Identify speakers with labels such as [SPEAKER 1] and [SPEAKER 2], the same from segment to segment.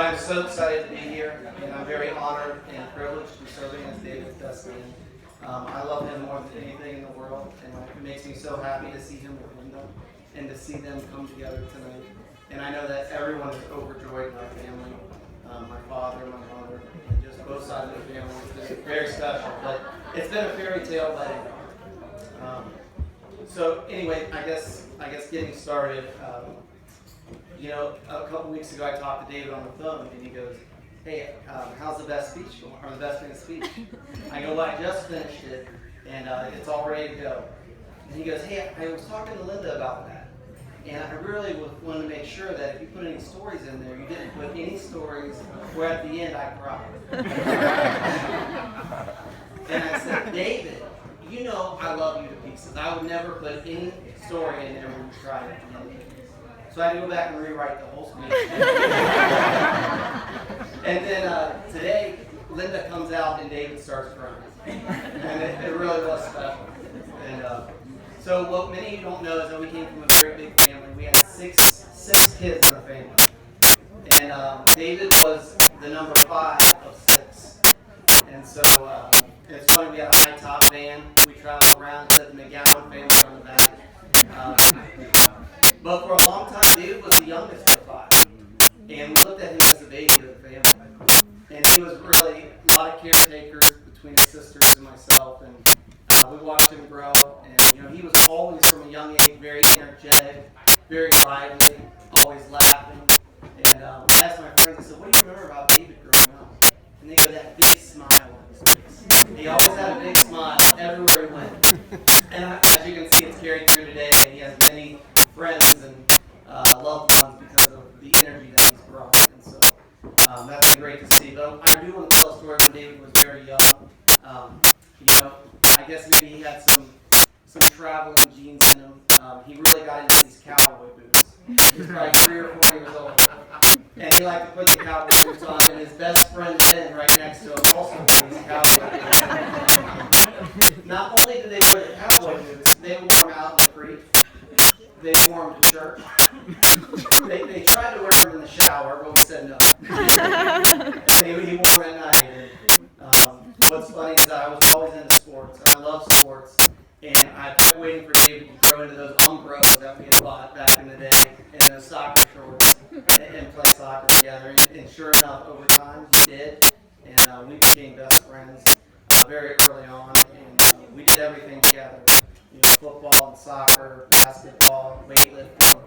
[SPEAKER 1] I'm so excited to be here, and I'm very honored and privileged to be serving as David's best man. I love him more than anything in the world, and it makes me so happy to see him with Linda and to see them come together tonight. And I know that everyone is overjoyed in our family, my father, my mother, and just both sides of the family. It's been very special, but it's been a fairy tale wedding. So anyway, I guess getting started. A couple weeks ago I talked to David on the phone, and he goes, "Hey, how's the best speech going, or the best man speech?" I go, "Well, I just finished it, and it's all ready to go." And he goes, "Hey, I was talking to Linda about that, and I really wanted to make sure that if you put any stories in there, you didn't put any stories where at the end I cried." And I said, "David, you know I love you to pieces. I would never put any story in there where you cried at the end." So I had to go back and rewrite the whole speech. And then today, Linda comes out and David starts crying. And it really was special. And so what many of you don't know is that we came from a very big family. We had six kids in the family. And David was the number 5 of 6. And so it's funny, we had a high top van. We traveled around, said the McGowan family on the back. But for a long time, David was the youngest of 5. And we looked at him as the baby of the family. And he was really a lot of caretakers between his sisters and myself. And we watched him grow. And he was always from a young age very energetic, very lively, always laughing. And I asked my friends, I said, "What do you remember about David growing up?" And they go, "That big smile on his face." He always had a big smile everywhere he went. And as you can see, it's carried through today. And he has many friends and loved ones because of the energy that he's brought. And so that's been great to see. But I do want to tell a story when David was very young. I guess maybe he had some traveling genes in him. He really got into these cowboy boots. He was probably 3 or 4 years old. And he liked to put the cowboy boots on, and his best friend Ben, right next to him, also put these cowboy boots. Not only did they wear the cowboy boots, they wore them out in the creek. They wore them to church. They tried to wear them in the shower, but we said no. And he wore them at night. And, what's funny is that I was always into sports, and I love sports. And I kept waiting for David to grow into those Umbros that we had bought back in the day, and those soccer shorts, and play soccer together. And sure enough, over time, he did. And we became best friends very early on. And we did everything together. Football and soccer, basketball, weightlifting.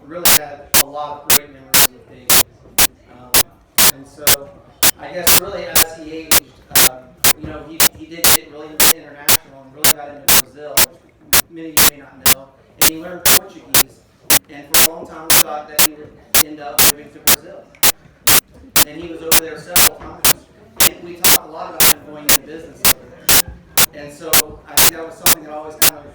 [SPEAKER 1] Really had a lot of great memories with David. And so, I guess really as he aged, he did get really into international and really got into Brazil, which many of you may not know. And he learned Portuguese. And for a long time, we thought that he would end up moving to Brazil. And he was over there several times. And we talked a lot about him going into business over there. And so I think that was something that always kind of,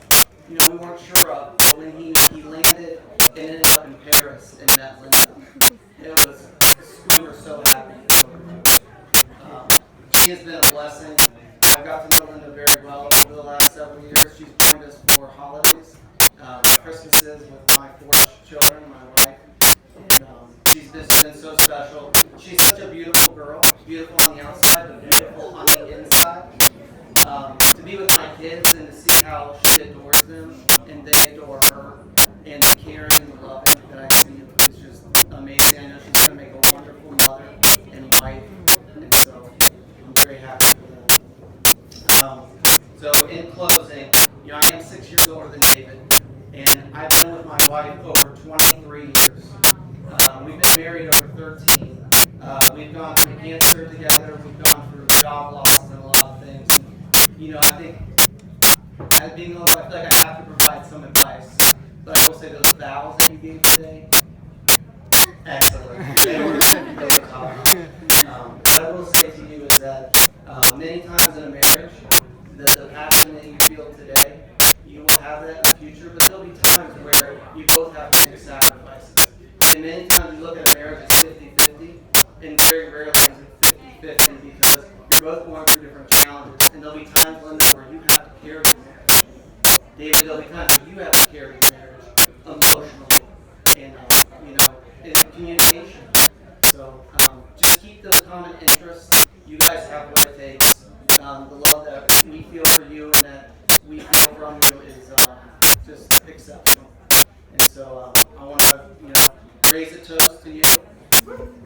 [SPEAKER 1] we weren't sure of. But when he landed and ended up in Paris and met Linda, we were so happy. She has been a blessing. I've got to know Linda very well over the last several years. She's joined us for holidays, Christmases with my 4 children, my wife. She's been so special. She's such a beautiful girl, beautiful on the outside, but beautiful on the inside. To be with my kids and to see how she adores them and they adore her, and the caring and the loving that I see is just amazing. I know she's going to make a wonderful mother and wife, and so I'm very happy for them. So in closing, I am 6 years older than David, and I've been with my wife over 23 years. We've been married over 13. We've gone through cancer together. We've gone through job losses and a lot of things. I think, as being older, I feel like I have to provide some advice. But I will say those vows that you gave today, excellent. They were top. What I will say to you is that many times in a marriage, the passion that you feel today, you will have that in the future, but there'll be times where you both have to make sacrifices. And many times you look at a marriage as 50-50, and very rarely is it 50-50 because you're both going through different challenges. And there'll be times, Linda, where you have to carry the marriage. David, there'll be times where you have to carry the marriage emotionally and, in communication. So you guys have what it takes. The love that we feel for you and that we feel from you is just exceptional. And so I want to, raise a toast to you.